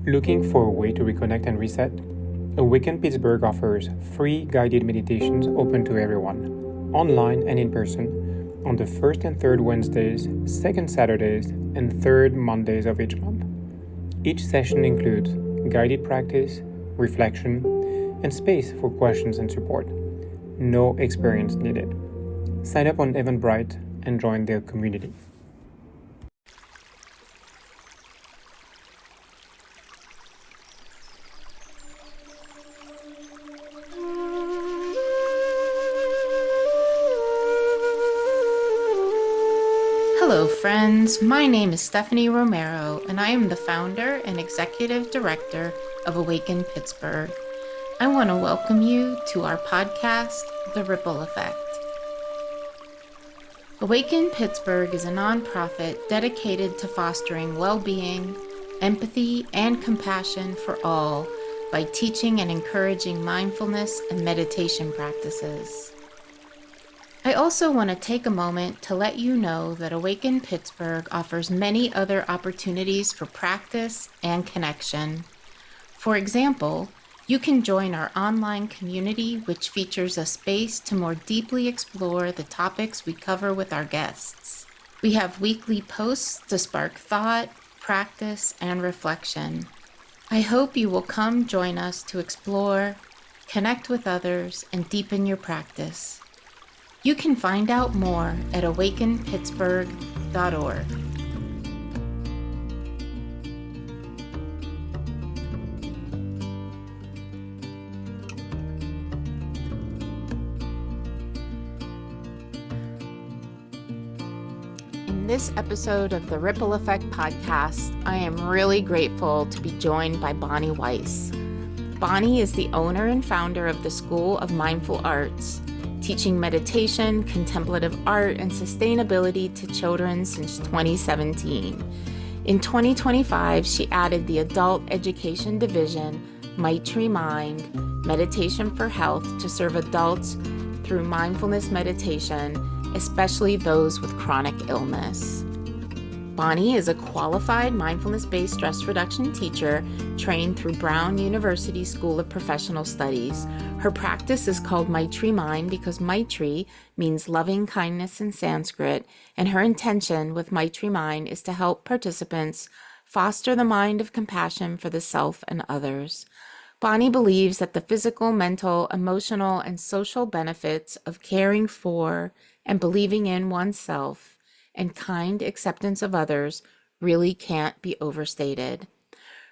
Looking for a way to reconnect and reset? Awaken Pittsburgh offers free guided meditations open to everyone, online and in person, on the first and third Wednesdays, second Saturdays, and third Mondays of each month. Each session includes guided practice, reflection, and space for questions and support. No experience needed. Sign up on Eventbrite and join their community. Hello friends, my name is Stephanie Romero and I am the founder and executive director of Awaken Pittsburgh. I want to welcome you to our podcast, The Ripple Effect. Awaken Pittsburgh is a nonprofit dedicated to fostering well-being, empathy, and compassion for all by teaching and encouraging mindfulness and meditation practices. I also want to take a moment to let you know that Awaken Pittsburgh offers many other opportunities for practice and connection. For example, you can join our online community, which features a space to more deeply explore the topics we cover with our guests. We have weekly posts to spark thought, practice, and reflection. I hope you will come join us to explore, connect with others, and deepen your practice. You can find out more at awakenpittsburgh.org. In this episode of the Ripple Effect podcast, I am really grateful to be joined by Bonnie Weiss. Bonnie is the owner and founder of the School of Mindful Arts, teaching meditation, contemplative art, and sustainability to children since 2017. In 2025, she added the adult education division, Maitri Mind, Meditation for Health, to serve adults through mindfulness meditation, especially those with chronic illness. Bonnie is a qualified mindfulness-based stress reduction teacher trained through Brown University School of Professional Studies. Her practice is called Maitri Mind because Maitri means loving kindness in Sanskrit, and her intention with Maitri Mind is to help participants foster the mind of compassion for the self and others. Bonnie believes that the physical, mental, emotional, and social benefits of caring for and believing in oneself and kind acceptance of others really can't be overstated.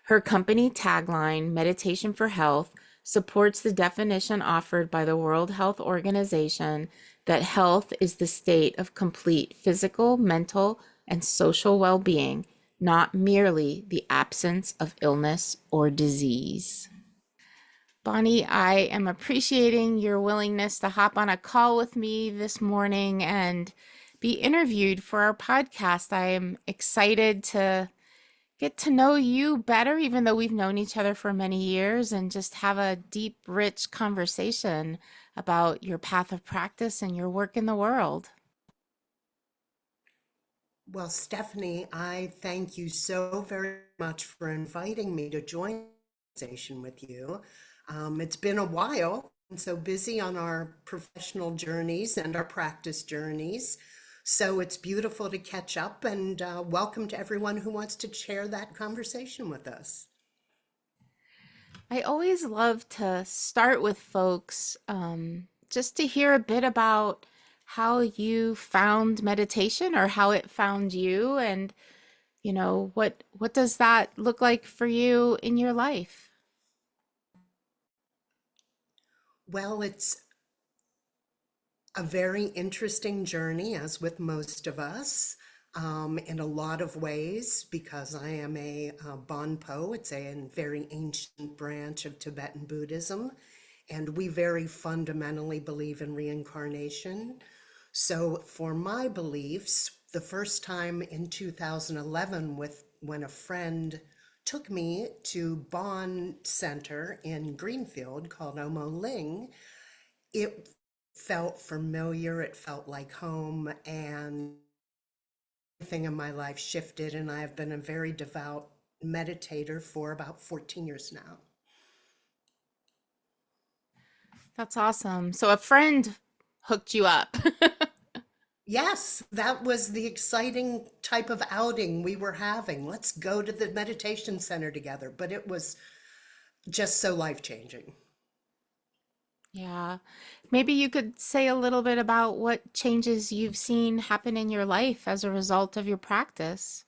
Her company tagline, Meditation for Health, supports the definition offered by the World Health Organization that health is the state of complete physical, mental, and social well-being, not merely the absence of illness or disease. Bonnie, I am appreciating your willingness to hop on a call with me this morning and be interviewed for our podcast. I am excited to get to know you better, even though we've known each other for many years, and just have a deep, rich conversation about your path of practice and your work in the world. Well, Stephanie, I thank you so very much for inviting me to join the conversation with you. It's been a while and so busy on our professional journeys and our practice journeys. So it's beautiful to catch up, and welcome to everyone who wants to share that conversation with us. I always love to start with folks just to hear a bit about how you found meditation or how it found you, and what does that look like for you in your life? Well, it's a very interesting journey, as with most of us, in a lot of ways, because I am a Bonpo. It's a very ancient branch of Tibetan Buddhism, and we very fundamentally believe in reincarnation. So for my beliefs, the first time in 2011, when a friend took me to Bonn Center in Greenfield called Olmo Ling, it felt familiar, it felt like home, and everything in my life shifted, and I have been a very devout meditator for about 14 years now. That's awesome. So a friend hooked you up. Yes, that was the exciting type of outing we were having. Let's go to the meditation center together. But it was just so life-changing. Yeah. Maybe you could say a little bit about what changes you've seen happen in your life as a result of your practice.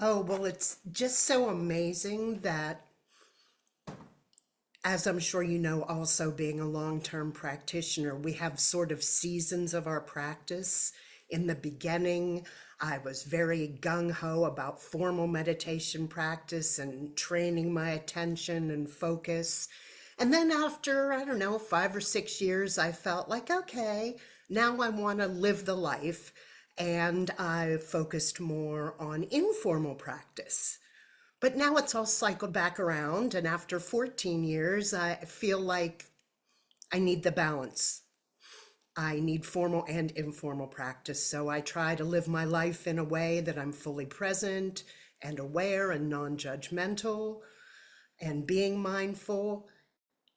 Oh, well, it's just so amazing that, as I'm sure you know, also being a long-term practitioner, we have sort of seasons of our practice. In the beginning, I was very gung-ho about formal meditation practice and training my attention and focus. And then after, I don't know, 5 or 6 years, I felt like, okay, now I want to live the life. And I focused more on informal practice. But now it's all cycled back around. And after 14 years, I feel like I need the balance. I need formal and informal practice. So I try to live my life in a way that I'm fully present and aware and non-judgmental and being mindful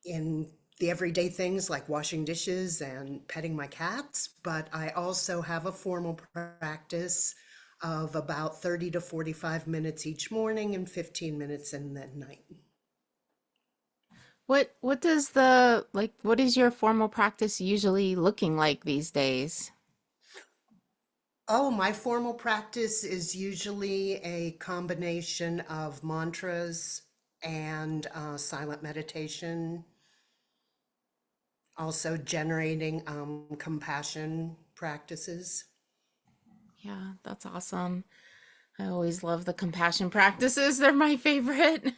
in the everyday things like washing dishes and petting my cats. But I also have a formal practice of about 30 to 45 minutes each morning and 15 minutes in the night. What does the what is your formal practice usually looking like these days? Oh, my formal practice is usually a combination of mantras and silent meditation, also generating compassion practices. Yeah, that's awesome. I always love the compassion practices. They're my favorite.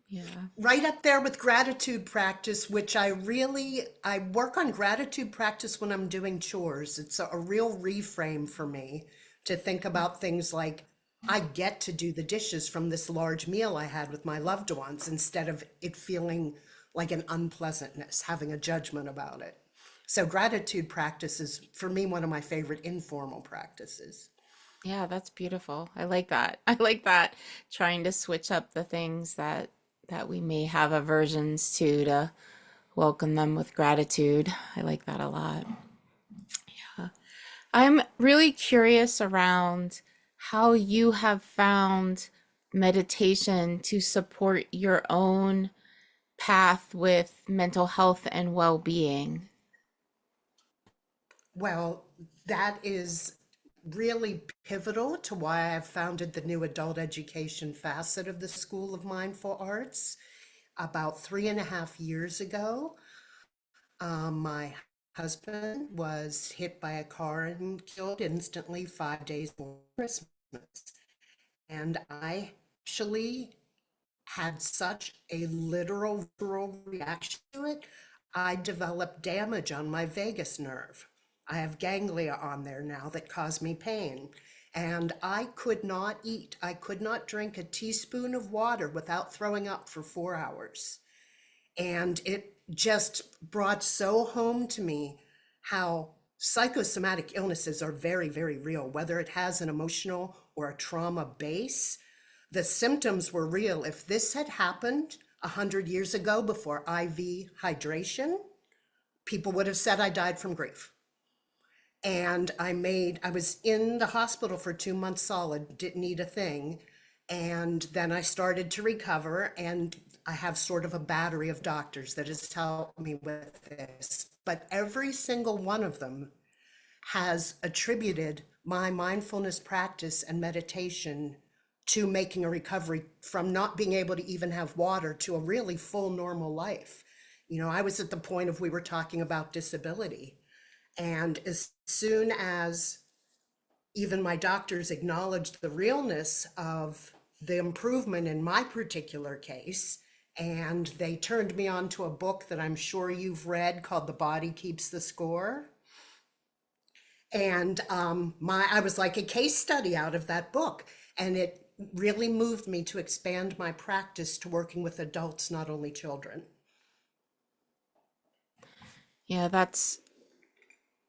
Yeah. Right up there with gratitude practice, which I work on gratitude practice when I'm doing chores. It's a real reframe for me to think about things like I get to do the dishes from this large meal I had with my loved ones instead of it feeling like an unpleasantness, having a judgment about it. So gratitude practice is for me one of my favorite informal practices. Yeah, that's beautiful. I like that. I like that. Trying to switch up the things that we may have aversions to welcome them with gratitude. I like that a lot. I'm really curious around how you have found meditation to support your own path with mental health and well-being. Well, that is really pivotal to why I've founded the new adult education facet of the School of Mindful Arts. About 3.5 years ago, my husband was hit by a car and killed instantly 5 days before Christmas. And I actually had such a literal visceral reaction to it, I developed damage on my vagus nerve. I have ganglia on there now that cause me pain. And I could not eat. I could not drink a teaspoon of water without throwing up for 4 hours. And it just brought so home to me how psychosomatic illnesses are very, very real, whether it has an emotional or a trauma base. The symptoms were real. If this had happened 100 years ago before IV hydration, people would have said I died from grief. And I was in the hospital for 2 months solid, didn't eat a thing. And then I started to recover, and I have sort of a battery of doctors that has helped me with this. But every single one of them has attributed my mindfulness practice and meditation to making a recovery from not being able to even have water to a really full normal life. You know, I was at the point of we were talking about disability. And as soon as even my doctors acknowledged the realness of the improvement in my particular case, and they turned me on to a book that I'm sure you've read called The Body Keeps the Score. And I was like a case study out of that book. And it really moved me to expand my practice to working with adults, not only children. Yeah,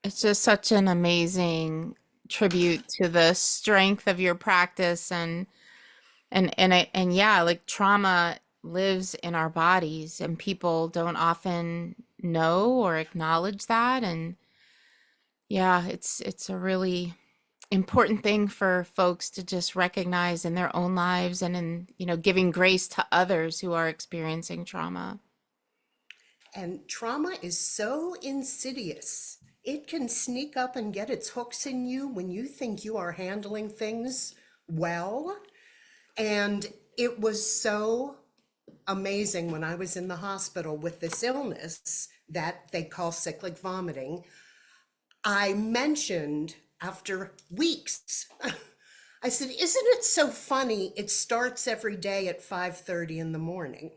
it's just such an amazing tribute to the strength of your practice and yeah, like trauma lives in our bodies and people don't often know or acknowledge that. And yeah, it's a really important thing for folks to just recognize in their own lives and in, giving grace to others who are experiencing trauma. And trauma is so insidious. It can sneak up and get its hooks in you when you think you are handling things well. And it was so amazing when I was in the hospital with this illness that they call cyclic vomiting. I mentioned after weeks, I said, isn't it so funny? It starts every day at 5:30 in the morning.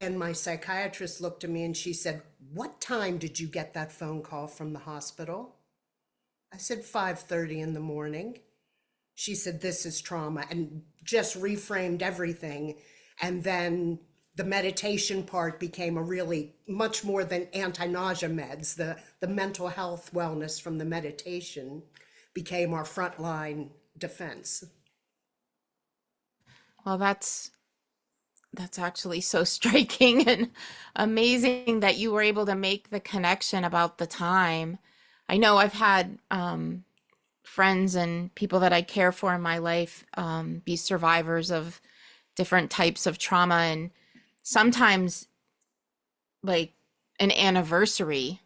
And my psychiatrist looked at me and she said, what time did you get that phone call from the hospital? I said, 5:30 in the morning. She said, this is trauma, and just reframed everything. And then the meditation part became a really much more than anti-nausea meds. The mental health wellness from the meditation became our frontline defense. Well, that's actually so striking and amazing that you were able to make the connection about the time. I know I've had friends and people that I care for in my life be survivors of different types of trauma. And sometimes, like, an anniversary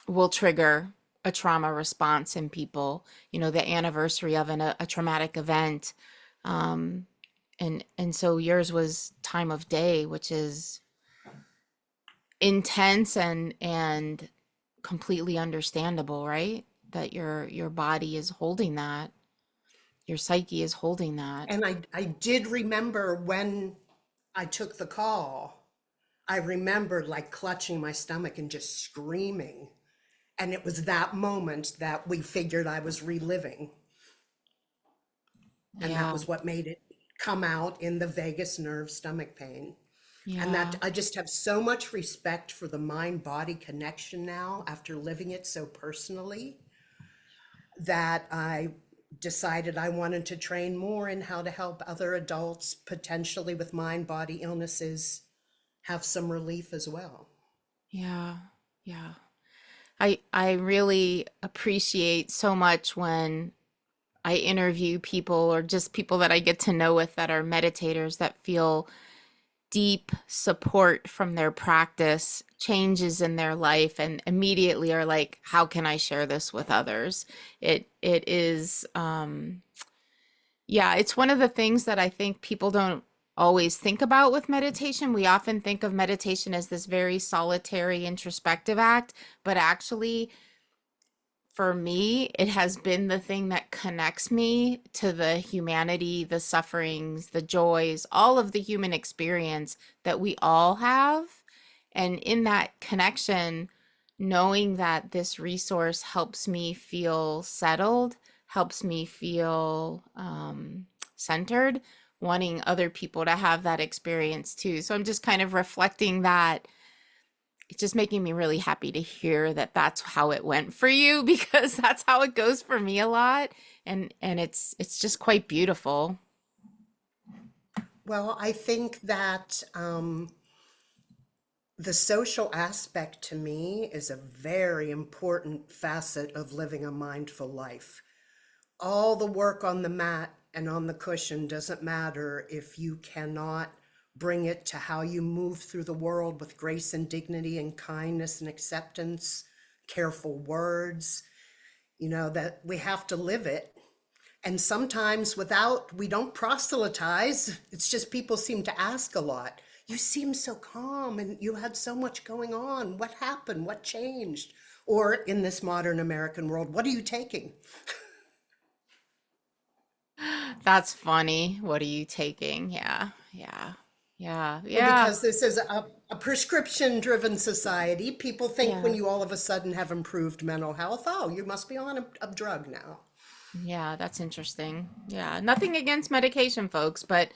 will trigger a trauma response in people, the anniversary of a traumatic event. And so yours was time of day, which is intense and completely understandable, right? That your body is holding that, your psyche is holding that. And I did remember when I took the call, I remembered like clutching my stomach and just screaming. And it was that moment that we figured I was reliving. And that Yeah, was what made it come out in the vagus nerve stomach pain. And that yeah, I just have so much respect for the mind body connection now after living it so personally that I decided I wanted to train more in how to help other adults potentially with mind body illnesses have some relief as well. yeah, yeah. I really appreciate so much when I interview people or just people that I get to know with that are meditators that feel deep support from their practice, changes in their life, and immediately are like, how can I share this with others? It is yeah, it's one of the things that I think people don't always think about with meditation. We often think of meditation as this very solitary introspective act, but actually for me, it has been the thing that connects me to the humanity, the sufferings, the joys, all of the human experience that we all have. And in that connection, knowing that this resource helps me feel settled, helps me feel centered, wanting other people to have that experience too. So I'm just kind of reflecting that it's just making me really happy to hear that that's how it went for you because that's how it goes for me a lot and it's just quite beautiful. Well, I think that the social aspect to me is a very important facet of living a mindful life. All the work on the mat and on the cushion doesn't matter if you cannot bring it to how you move through the world with grace and dignity and kindness and acceptance, careful words, that we have to live it. And sometimes we don't proselytize. It's just people seem to ask a lot. You seem so calm and you had so much going on. What happened? What changed? Or in this modern American world, what are you taking? That's funny. What are you taking? Yeah, yeah, yeah, Well, yeah, because this is a prescription-driven society, people think when yeah, you all of a sudden have improved mental health, oh, you must be on a drug now. yeah, that's interesting. Yeah, nothing against medication, folks, but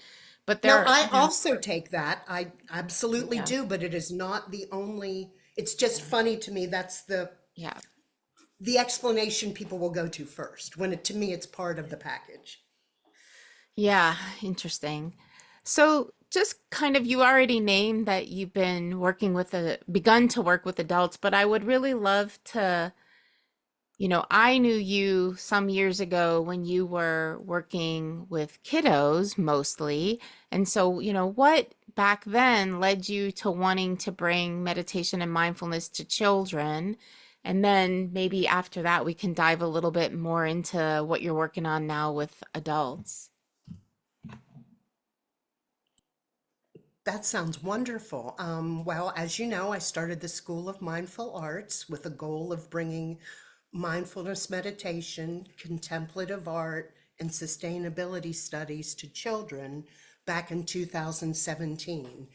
No, there, I also take that. I absolutely yeah, do, but it is not the only, it's just funny to me. That's the yeah, the explanation people will go to first, when to me, it's part of the package. Yeah, interesting. So, just kind of, you already named that you've been begun to work with adults, but I would really love to, I knew you some years ago when you were working with kiddos mostly. And so, what back then led you to wanting to bring meditation and mindfulness to children? And then maybe after that, we can dive a little bit more into what you're working on now with adults. That sounds wonderful. Well, as you know, I started the School of Mindful Arts with a goal of bringing mindfulness meditation, contemplative art, and sustainability studies to children back in 2017.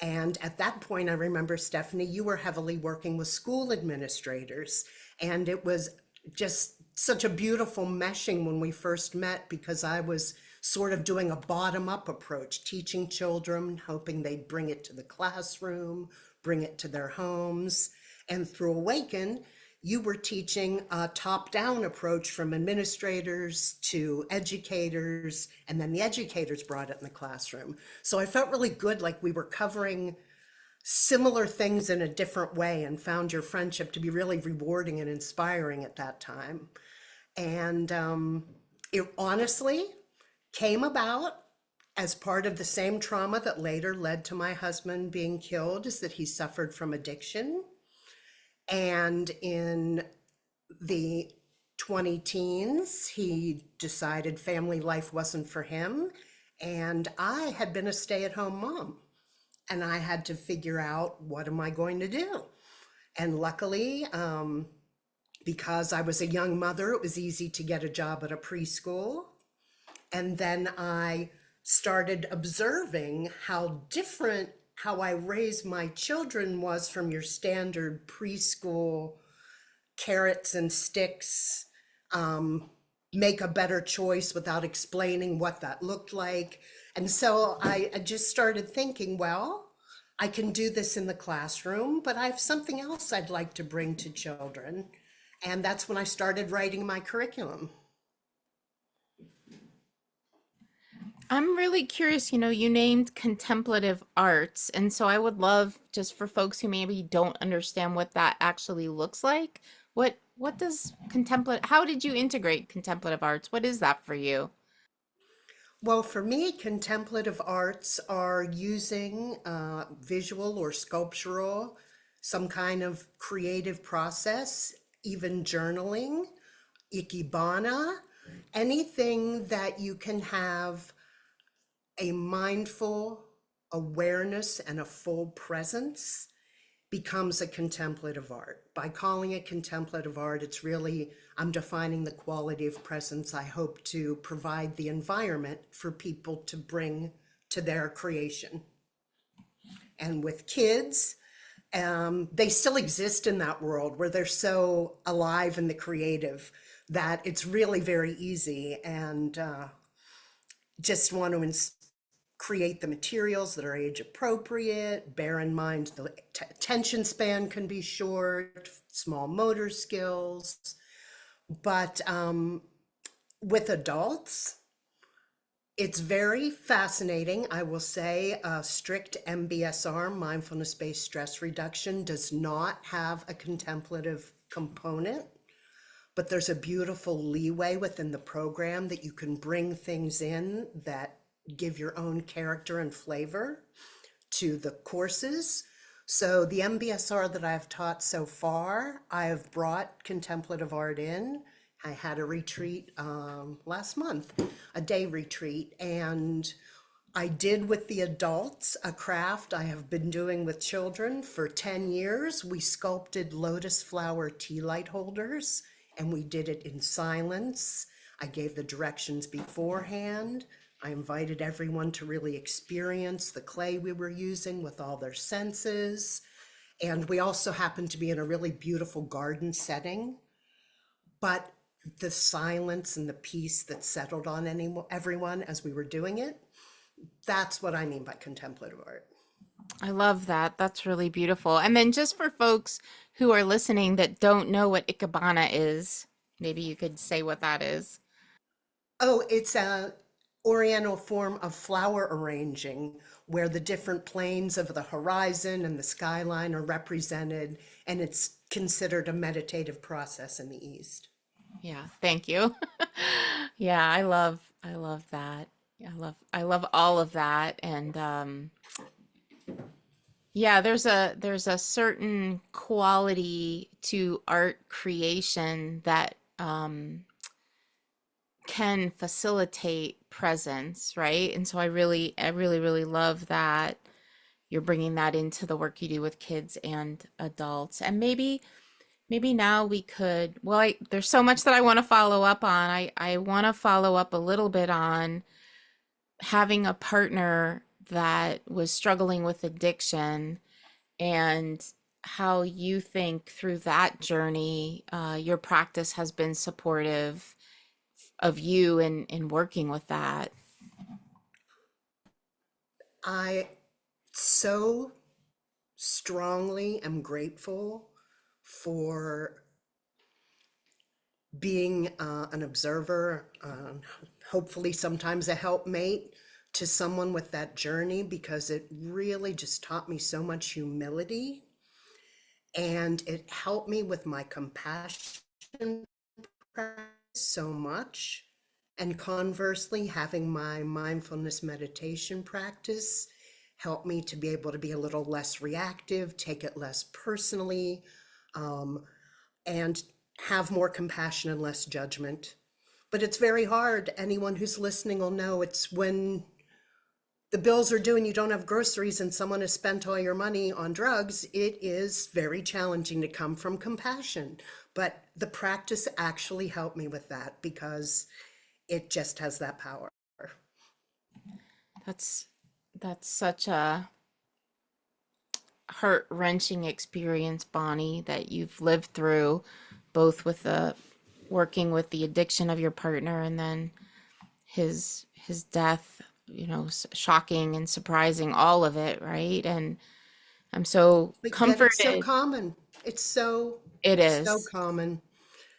And at that point, I remember, Stephanie, you were heavily working with school administrators, and it was just such a beautiful meshing when we first met, because I was sort of doing a bottom-up approach, teaching children, hoping they'd bring it to the classroom, bring it to their homes. And through Awaken, you were teaching a top-down approach from administrators to educators, and then the educators brought it in the classroom. So I felt really good, like we were covering similar things in a different way, and found your friendship to be really rewarding and inspiring at that time. And it honestly came about as part of the same trauma that later led to my husband being killed, is that he suffered from addiction. And in the 20 teens, he decided family life wasn't for him. And I had been a stay-at-home mom, and I had to figure out, what am I going to do? And luckily, because I was a young mother, it was easy to get a job at a preschool. And then I started observing how different how I raised my children was from your standard preschool carrots and sticks, make a better choice without explaining what that looked like. And so I just started thinking, well, I can do this in the classroom, but I have something else I'd like to bring to children. And that's when I started writing my curriculum. I'm really curious, you named contemplative arts, and so I would love, just for folks who maybe don't understand what that actually looks like, what does how did you integrate contemplative arts? What is that for you? Well, for me, contemplative arts are using visual or sculptural, some kind of creative process, even journaling, ikebana, anything that you can have a mindful awareness and a full presence becomes a contemplative art. By calling it contemplative art, it's really, I'm defining the quality of presence I hope to provide the environment for people to bring to their creation. And with kids, they still exist in that world where they're so alive and the creative that it's really very easy, and just want to create the materials that are age appropriate. Bear in mind the attention span can be short, small motor skills. But with adults, it's very fascinating. I will say strict MBSR, mindfulness-based stress reduction, does not have a contemplative component, but there's a beautiful leeway within the program that you can bring things in that give your own character and flavor to the courses. So the MBSR that I've taught so far, I have brought contemplative art in. I had a retreat last month, a day retreat, and I did with the adults a craft I have been doing with children for 10 years. We sculpted lotus flower tea light holders, and we did it in silence. I gave the directions beforehand. I invited everyone to really experience the clay we were using with all their senses. And we also happened to be in a really beautiful garden setting. But the silence and the peace that settled on everyone as we were doing it, that's what I mean by contemplative art. I love that. That's really beautiful. And then just for folks who are listening that don't know what Ikebana is, maybe you could say what that is. Oh, it's a oriental form of flower arranging where the different planes of the horizon and the skyline are represented, and it's considered a meditative process in the East. Yeah, thank you. Yeah, I love that. I love all of that. And yeah, there's a certain quality to art creation that can facilitate presence, right? And so I really love that you're bringing that into the work you do with kids and adults. And maybe now we could, well, there's so much that I want to follow up on. I want to follow up a little bit on having a partner that was struggling with addiction and how you think through that journey, your practice has been supportive of you in working with that. I so strongly am grateful for being an observer, hopefully sometimes a helpmate to someone with that journey, because it really just taught me so much humility, and it helped me with my compassion practice so much. And conversely, having my mindfulness meditation practice helped me to be able to be a little less reactive, take it less personally, um, and have more compassion and less judgment. But it's very hard. Anyone who's listening will know it's when the bills are due and you don't have groceries and someone has spent all your money on drugs, it is very challenging to come from compassion. But the practice actually helped me with that because it just has that power. That's that's such a heart-wrenching experience, Bonnie, that you've lived through, both with the working with the addiction of your partner and then his death, shocking and surprising, all of it, right? And I'm so But yet it's so comforted. common. It's so, It so is. common.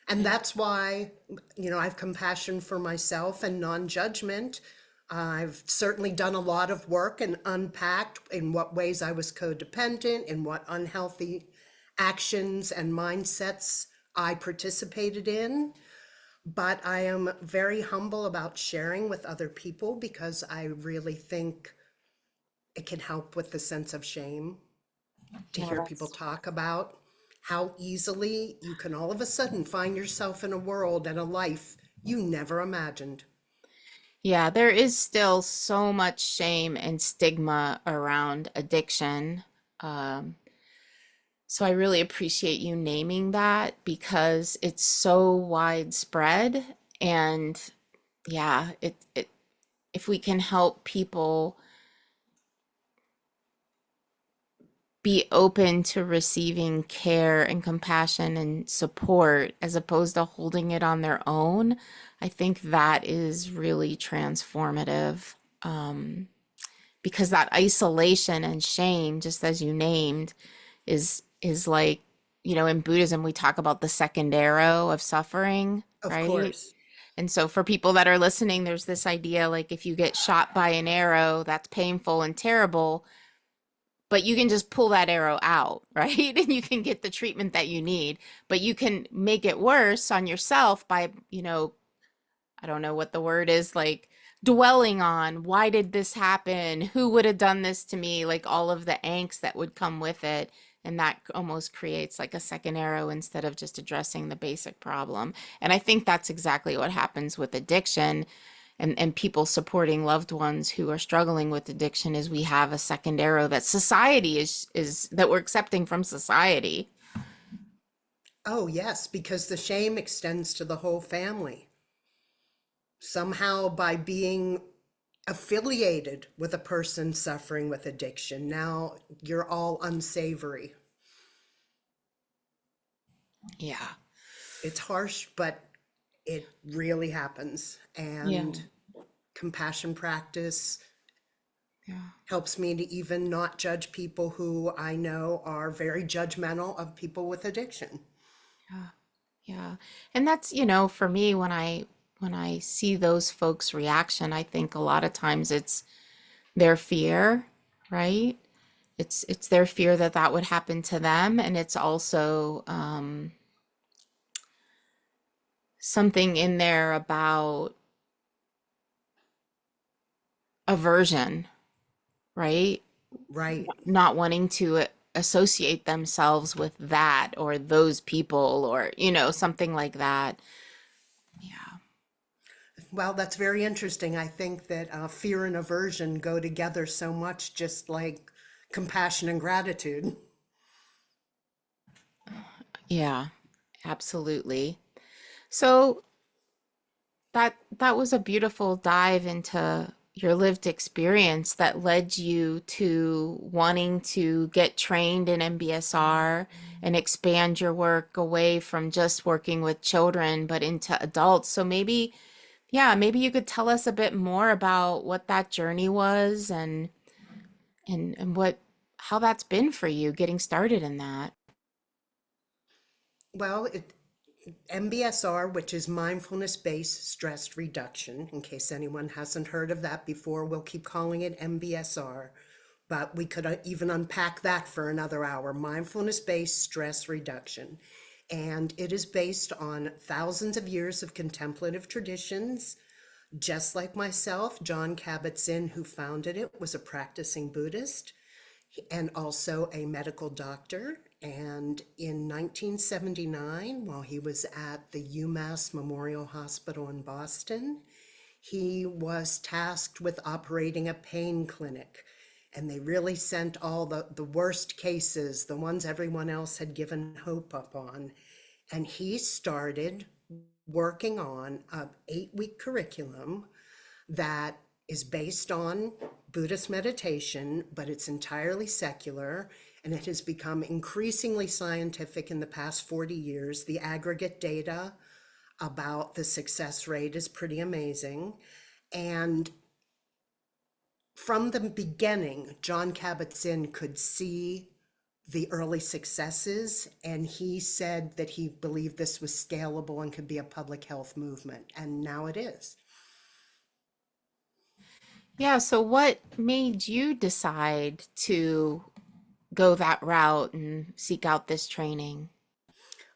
And that's why, I have compassion for myself and non-judgment. I've certainly done a lot of work and unpacked in what ways I was codependent, in what unhealthy actions and mindsets I participated in. But I am very humble about sharing with other people because I really think it can help with the sense of shame to No, hear people that's talk about how easily you can all of a sudden find yourself in a world and a life you never imagined. Yeah, there is still so much shame and stigma around addiction. Um, so I really appreciate you naming that because it's so widespread. And yeah, if we can help people be open to receiving care and compassion and support as opposed to holding it on their own, I think that is really transformative. Um, because that isolation and shame, just as you named, is like, in Buddhism we talk about the second arrow of suffering, Of right? course. And so for people that are listening, there's this idea like if you get shot by an arrow, that's painful and terrible, but you can just pull that arrow out, right? And you can get the treatment that you need, but you can make it worse on yourself by, I don't know what the word is, like dwelling on why did this happen? Who would have done this to me? Like all of the angst that would come with it. And that almost creates like a second arrow instead of just addressing the basic problem. And I think that's exactly what happens with addiction and people supporting loved ones who are struggling with addiction is we have a second arrow that society is that we're accepting from society. Oh, yes, because the shame extends to the whole family. Somehow, by being affiliated with a person suffering with addiction, now you're all unsavory. Yeah. It's harsh, but it really happens. Yeah. And compassion practice Yeah. Helps me to even not judge people who I know are very judgmental of people with addiction. Yeah. Yeah. And that's, for me when I see those folks' reaction, I think a lot of times it's their fear, right? It's their fear that that would happen to them, and it's also something in there about aversion, right? Right. Not wanting to associate themselves with that or those people or, something like that. Yeah. Well, that's very interesting. I think that fear and aversion go together so much, just like compassion and gratitude. Yeah, absolutely. So that was a beautiful dive into your lived experience that led you to wanting to get trained in MBSR and expand your work away from just working with children but into adults. So maybe, yeah, maybe you could tell us a bit more about what that journey was and what how that's been for you getting started in that. Well, MBSR, which is mindfulness-based stress reduction, in case anyone hasn't heard of that before, we'll keep calling it MBSR, but we could even unpack that for another hour. Mindfulness-based stress reduction. And it is based on thousands of years of contemplative traditions. Just like myself, John Kabat-Zinn, who founded it, was a practicing Buddhist and also a medical doctor. And in 1979, while he was at the UMass Memorial Hospital in Boston, he was tasked with operating a pain clinic. And they really sent all the worst cases, the ones everyone else had given hope up on. And he started working on an 8-week curriculum that is based on Buddhist meditation, but it's entirely secular, and it has become increasingly scientific in the past 40 years. The aggregate data about the success rate is pretty amazing. And from the beginning, John Kabat-Zinn could see the early successes, and he said that he believed this was scalable and could be a public health movement, and now it is. Yeah, so what made you decide to go that route and seek out this training?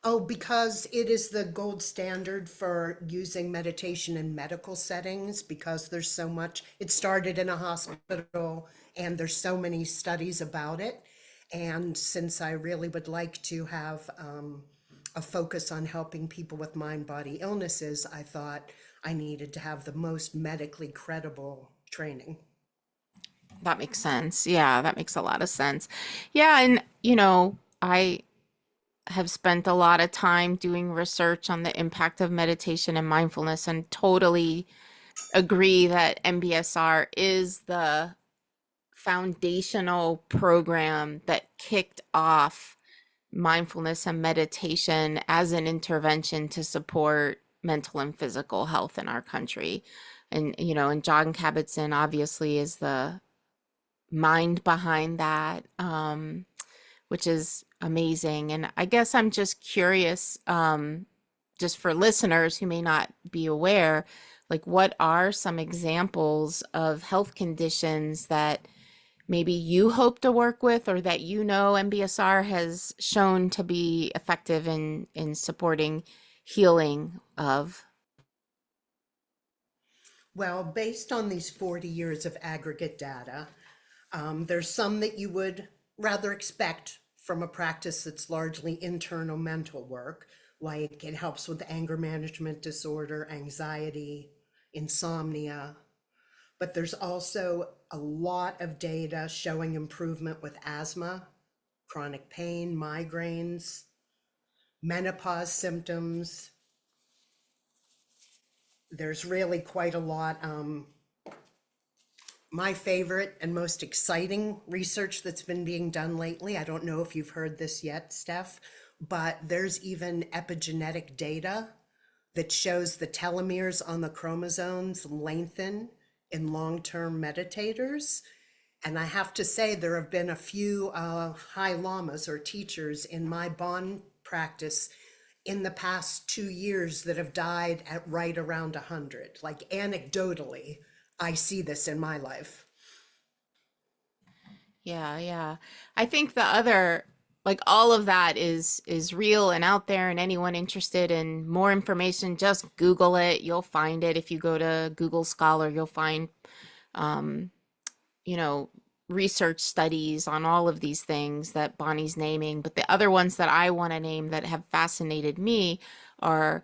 Oh, because it is the gold standard for using meditation in medical settings, because there's so much, it started in a hospital and there's so many studies about it. And since I really would like to have a focus on helping people with mind-body illnesses, I thought I needed to have the most medically credible training. That makes sense. Yeah, that makes a lot of sense. Yeah, and I have spent a lot of time doing research on the impact of meditation and mindfulness and totally agree that MBSR is the foundational program that kicked off mindfulness and meditation as an intervention to support mental and physical health in our country. And John Kabat-Zinn obviously is the mind behind that, which is amazing. And I guess I'm just curious, just for listeners who may not be aware, like what are some examples of health conditions that maybe you hope to work with or that MBSR has shown to be effective in supporting healing of? Well, based on these 40 years of aggregate data, there's some that you would rather expect from a practice that's largely internal mental work, like it helps with anger management disorder, anxiety, insomnia. But there's also a lot of data showing improvement with asthma, chronic pain, migraines, menopause symptoms. There's really quite a lot. My favorite and most exciting research that's been being done lately, I don't know if you've heard this yet, Steph, but there's even epigenetic data that shows the telomeres on the chromosomes lengthen in long-term meditators. And I have to say, there have been a few high lamas or teachers in my Bon practice in the past 2 years that have died at right around 100. Like anecdotally, I see this in my life. Yeah, yeah. I think the other, like all of that is real and out there, and anyone interested in more information, just Google it. You'll find it. If you go to Google Scholar, you'll find um, you know, research studies on all of these things that Bonnie's naming. But the other ones that I want to name that have fascinated me are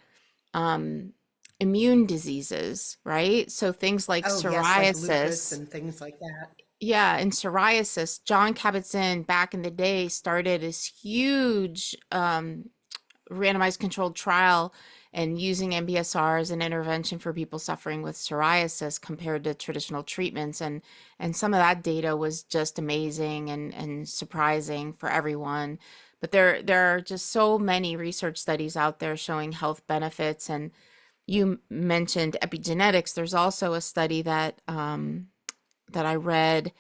um, immune diseases, right? So things like Oh, yes, like lupus psoriasis. and things like that. Yeah, and psoriasis. John Kabat-Zinn back in the day started this huge randomized controlled trial and using MBSR as an intervention for people suffering with psoriasis compared to traditional treatments. And some of that data was just amazing and surprising for everyone. But there are just so many research studies out there showing health benefits. And you mentioned epigenetics. There's also a study that I read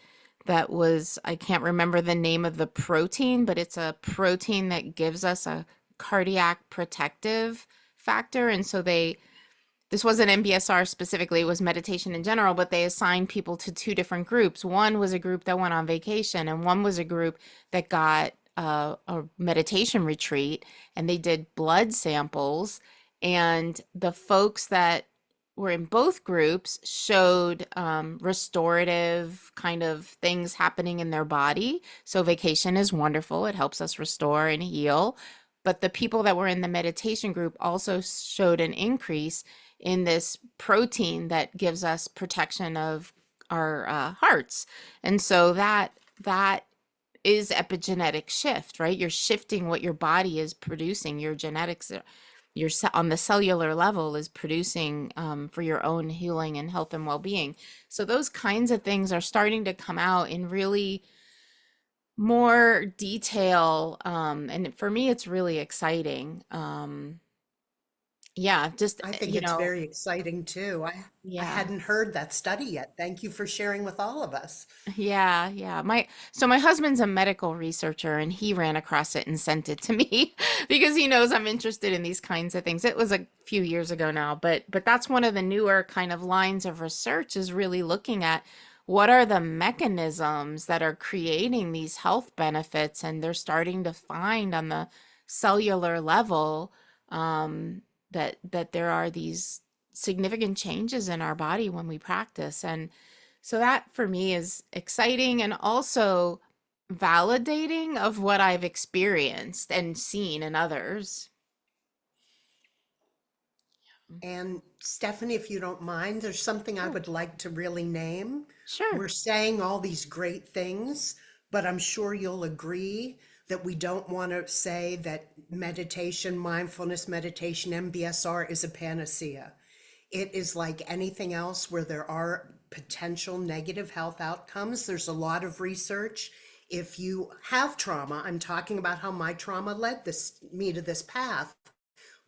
that was, I can't remember the name of the protein, but it's a protein that gives us a cardiac protective factor. And so this wasn't MBSR specifically, it was meditation in general, but they assigned people to two different groups. One was a group that went on vacation, and one was a group that got a meditation retreat, and they did blood samples. And the folks that were in both groups showed restorative kind of things happening in their body. So vacation is wonderful. It helps us restore and heal. But the people that were in the meditation group also showed an increase in this protein that gives us protection of our hearts. And so that is epigenetic shift, right? You're shifting what your body is producing, your genetics on the cellular level is producing for your own healing and health and well-being. So those kinds of things are starting to come out in really more detail. And for me, it's really exciting. Yeah, just, I think it's very exciting too. I yeah. hadn't heard that study yet. Thank you for sharing with all of us. Yeah, yeah. My husband's a medical researcher and he ran across it and sent it to me because he knows I'm interested in these kinds of things. It was a few years ago now, but that's one of the newer kind of lines of research is really looking at what are the mechanisms that are creating these health benefits, and they're starting to find on the cellular level that there are these significant changes in our body when we practice. And so that for me is exciting and also validating of what I've experienced and seen in others. And Stephanie, if you don't mind, there's something I Sure. would like to really name. Sure. We're saying all these great things, but I'm sure you'll agree that we don't want to say that meditation, mindfulness meditation, MBSR is a panacea. It is like anything else where there are potential negative health outcomes. There's a lot of research. If you have trauma, I'm talking about how my trauma led me to this path.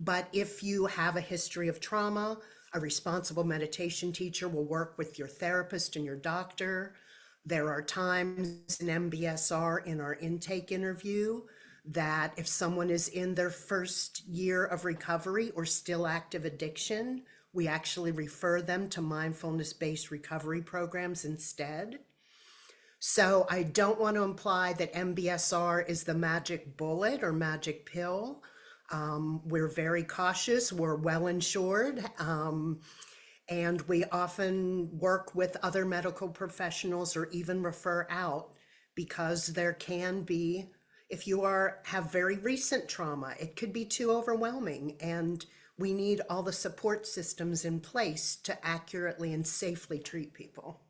But if you have a history of trauma, a responsible meditation teacher will work with your therapist and your doctor. There are times in MBSR in our intake interview that if someone is in their first year of recovery or still active addiction, we actually refer them to mindfulness-based recovery programs instead. So I don't want to imply that MBSR is the magic bullet or magic pill. We're very cautious, we're well insured, and we often work with other medical professionals or even refer out because there can be, if you have very recent trauma, it could be too overwhelming, and we need all the support systems in place to accurately and safely treat people.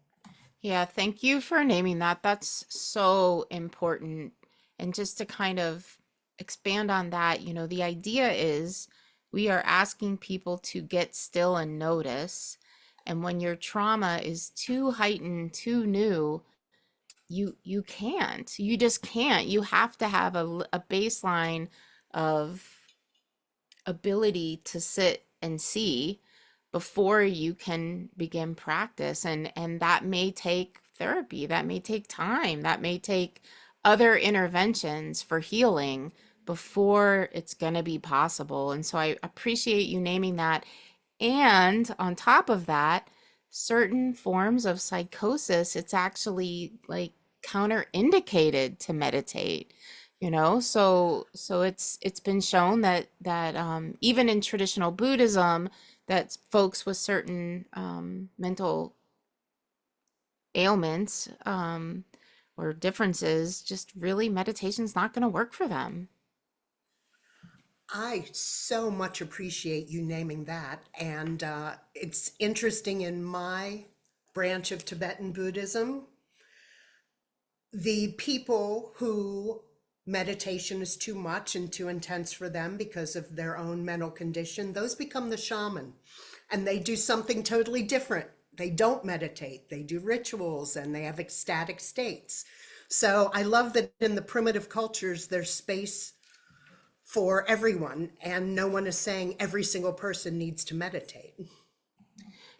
Yeah, thank you for naming that. That's so important. And just to kind of expand on that, the idea is we are asking people to get still and notice. And when your trauma is too heightened, too new, you can't. You just can't. You have to have a baseline of ability to sit and see before you can begin practice, and that may take therapy, that may take time, that may take other interventions for healing before it's going to be possible. And so I appreciate you naming that. And on top of that, certain forms of psychosis, it's actually like counterindicated to meditate, so it's been shown that even in traditional Buddhism, that folks with certain mental ailments or differences, just really meditation's not going to work for them. I so much appreciate you naming that. And it's interesting in my branch of Tibetan Buddhism, the people who meditation is too much and too intense for them because of their own mental condition, those become the shaman and they do something totally different. They don't meditate, they do rituals and they have ecstatic states. So I love that in the primitive cultures, there's space for everyone, and no one is saying every single person needs to meditate. There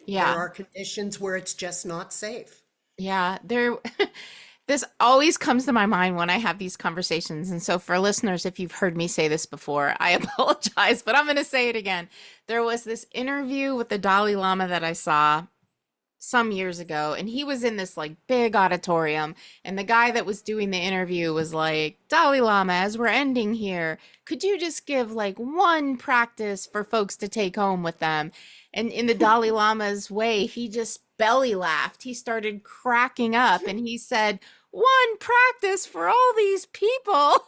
Yeah. are conditions where it's just not safe. Yeah, this always comes to my mind when I have these conversations. And so for listeners, if you've heard me say this before, I apologize, but I'm going to say it again. There was this interview with the Dalai Lama that I saw some years ago, and he was in this like big auditorium, and the guy that was doing the interview was like, Dalai Lama, as we're ending here, could you just give like one practice for folks to take home with them? And in the Dalai Lama's way, he just belly laughed. He started cracking up and he said, one practice for all these people,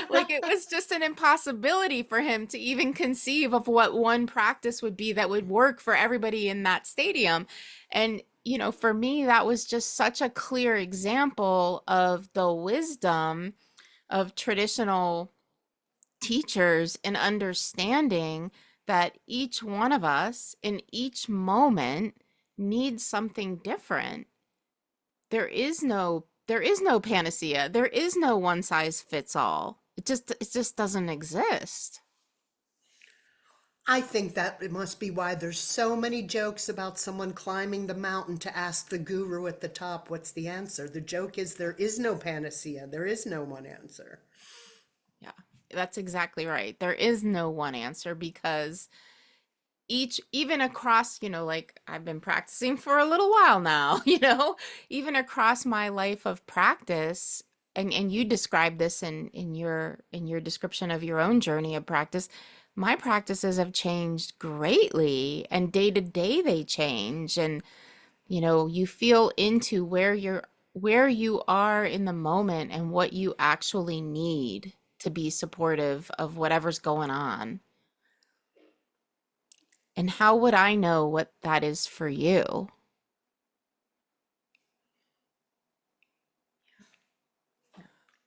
like it was just an impossibility for him to even conceive of what one practice would be that would work for everybody in that stadium. And, for me, that was just such a clear example of the wisdom of traditional teachers in understanding that each one of us in each moment needs something different. There is no panacea. There is no one size fits all. It just doesn't exist. I think that it must be why there's so many jokes about someone climbing the mountain to ask the guru at the top what's the answer. The joke is there is no panacea. There is no one answer. Yeah, that's exactly right. There is no one answer because even across, like I've been practicing for a little while now, even across my life of practice, and you described this in your description of your own journey of practice. My practices have changed greatly, and day to day they change, and you feel into where you are in the moment and what you actually need to be supportive of whatever's going on. And how would I know what that is for you?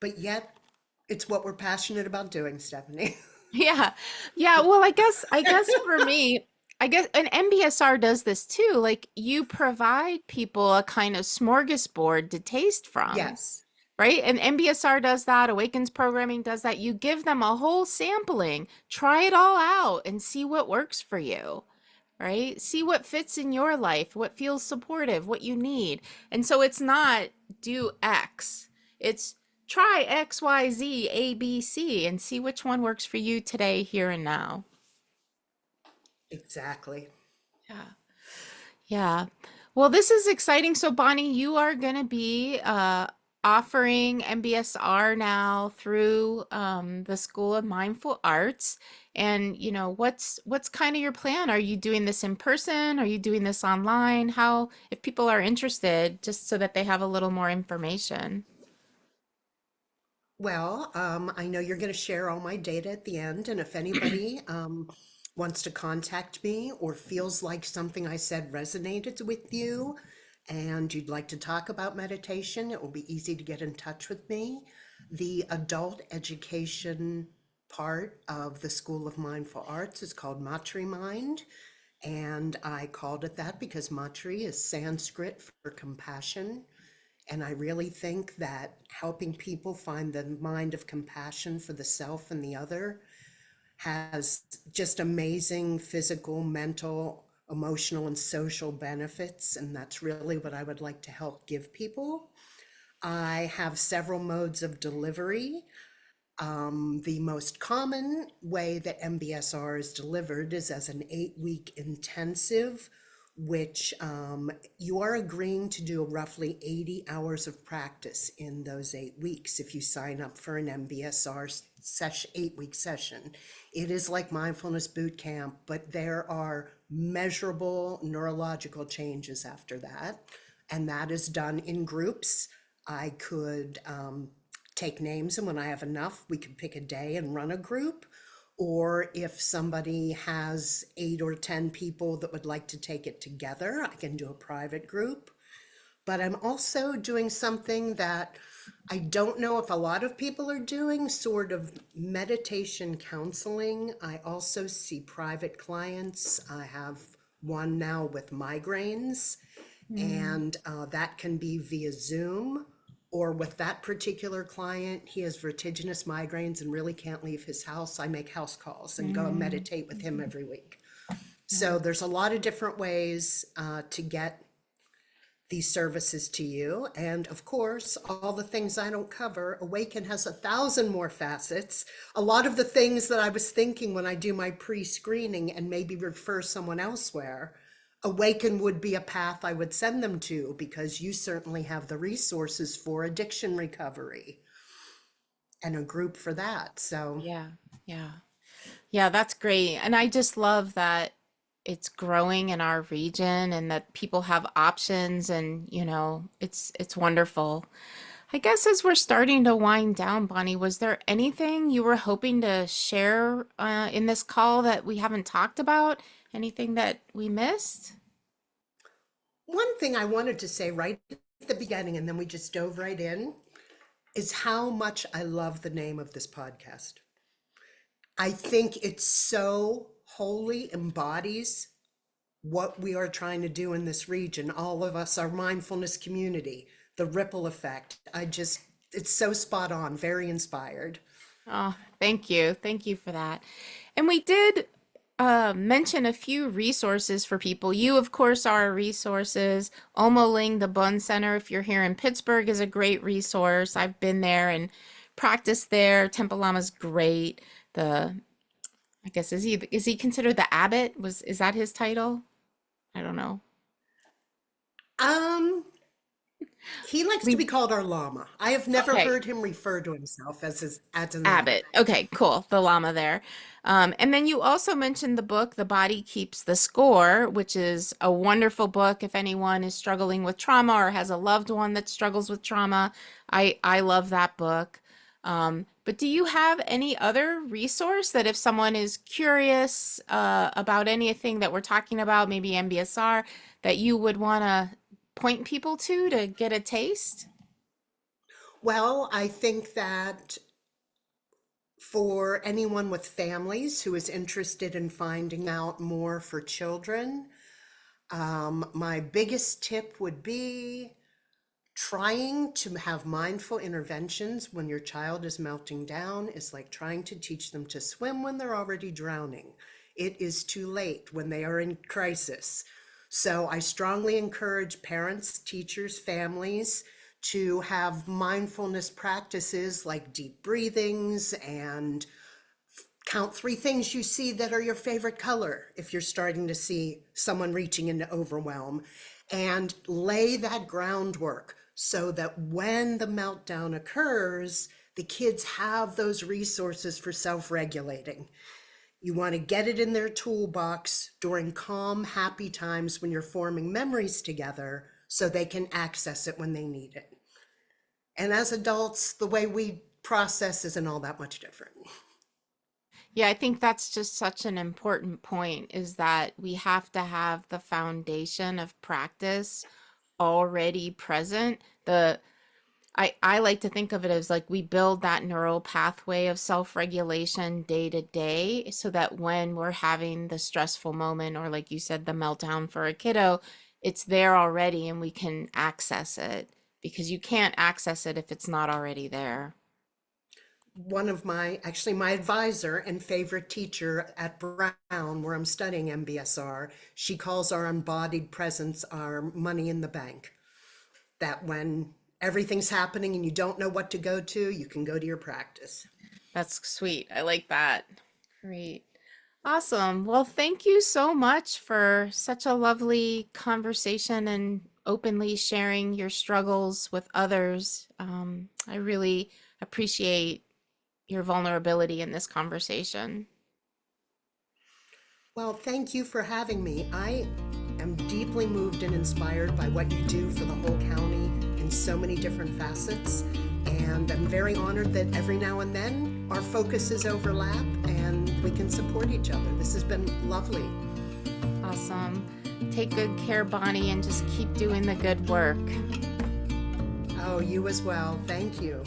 But yet, it's what we're passionate about doing, Stephanie. Yeah. Yeah, well, I guess for me, I guess an MBSR does this too. Like you provide people a kind of smorgasbord to taste from, Yes. right? And MBSR does that, Awakens programming does that. You give them a whole sampling, try it all out and see what works for you. Right? See what fits in your life, what feels supportive, what you need. And so it's not do X, it's try X, Y, Z, A, B, C, and see which one works for you today, here and now. Exactly. Yeah. Yeah. Well, this is exciting. So, Bonnie, you are going to be offering MBSR now through the School of Mindful Arts. And, what's kind of your plan? Are you doing this in person? Are you doing this online? How, if people are interested, just so that they have a little more information. Well, I know you're going to share all my data at the end, and if anybody wants to contact me or feels like something I said resonated with you and you'd like to talk about meditation, it will be easy to get in touch with me. The adult education part of the School of Mindful Arts is called Matri Mind, and I called it that because Matri is Sanskrit for compassion. And I really think that helping people find the mind of compassion for the self and the other has just amazing physical, mental, emotional and social benefits, and that's really what I would like to help give people. I have several modes of delivery. The most common way that MBSR is delivered is as an 8-week intensive, which you are agreeing to do roughly 80 hours of practice in those 8 weeks if you sign up for an MBSR 8-week session. It is like mindfulness boot camp, but there are measurable neurological changes after that, and that is done in groups. I could take names, and when I have enough, we can pick a day and run a group. Or if somebody has 8 or 10 people that would like to take it together, I can do a private group. But I'm also doing something that I don't know if a lot of people are doing, sort of meditation counseling. I also see private clients. I have one now with migraines, and that can be via Zoom. Or with that particular client, he has vertiginous migraines and really can't leave his house. I make house calls and go and meditate with him every week. So there's a lot of different ways to get these services to you. And of course, all the things I don't cover, Awaken has 1,000 more facets. A lot of the things that I was thinking when I do my pre-screening and maybe refer someone elsewhere, Awaken would be a path I would send them to, because you certainly have the resources for addiction recovery and a group for that. So Yeah, yeah. Yeah, that's great. And I just love that it's growing in our region and that people have options and, it's wonderful. I guess as we're starting to wind down, Bonnie, was there anything you were hoping to share in this call that we haven't talked about? Anything that we missed? one thing I wanted to say right at the beginning, and then we just dove right in, is how much I love the name of this podcast. I think it so wholly embodies what we are trying to do in this region. All of us, our mindfulness community, the ripple effect. It's so spot on, very inspired. Oh, thank you. Thank you for that. And we did mention a few resources for people. You, of course, are resources. Olmo Ling, the Bund Center, if you're here in Pittsburgh, is a great resource. I've been there and practiced there. Temple Lama's great. I guess is he considered the abbot? Is that his title? I don't know. Um, he likes to We be called our llama. I have never Okay. heard him refer to himself as an Abbott. abbot. Okay, cool. The llama there. And then you also mentioned the book, The Body Keeps the Score, which is a wonderful book if anyone is struggling with trauma or has a loved one that struggles with trauma. I love that book. But do you have any other resource that if someone is curious about anything that we're talking about, maybe MBSR, that you would want to point people to get a taste? Well, I think that for anyone with families who is interested in finding out more for children, my biggest tip would be trying to have mindful interventions when your child is melting down is like trying to teach them to swim when they're already drowning. It is too late when they are in crisis. So I strongly encourage parents, teachers, families to have mindfulness practices like deep breathings and count 3 things you see that are your favorite color if you're starting to see someone reaching into overwhelm, and lay that groundwork so that when the meltdown occurs, the kids have those resources for self-regulating. You want to get it in their toolbox during calm, happy times when you're forming memories together so they can access it when they need it. And as adults, the way we process isn't all that much different. Yeah, I think that's just such an important point is that we have to have the foundation of practice already present. I like to think of it as like we build that neural pathway of self-regulation day to day so that when we're having the stressful moment or like you said, the meltdown for a kiddo, it's there already and we can access it because you can't access it if it's not already there. one of my advisor and favorite teacher at Brown, where I'm studying MBSR, she calls our embodied presence our money in the bank. That when everything's happening and you don't know what to go to, you can go to your practice. That's sweet. I like that. Great. Awesome. Well, thank you so much for such a lovely conversation and openly sharing your struggles with others. I really appreciate your vulnerability in this conversation. Well, thank you for having me. I am deeply moved and inspired by what you do for the whole county in so many different facets. And I'm very honored that every now and then our focuses overlap and we can support each other. This has been lovely. Awesome. Take good care, Bonnie, and just keep doing the good work. Oh, you as well. Thank you.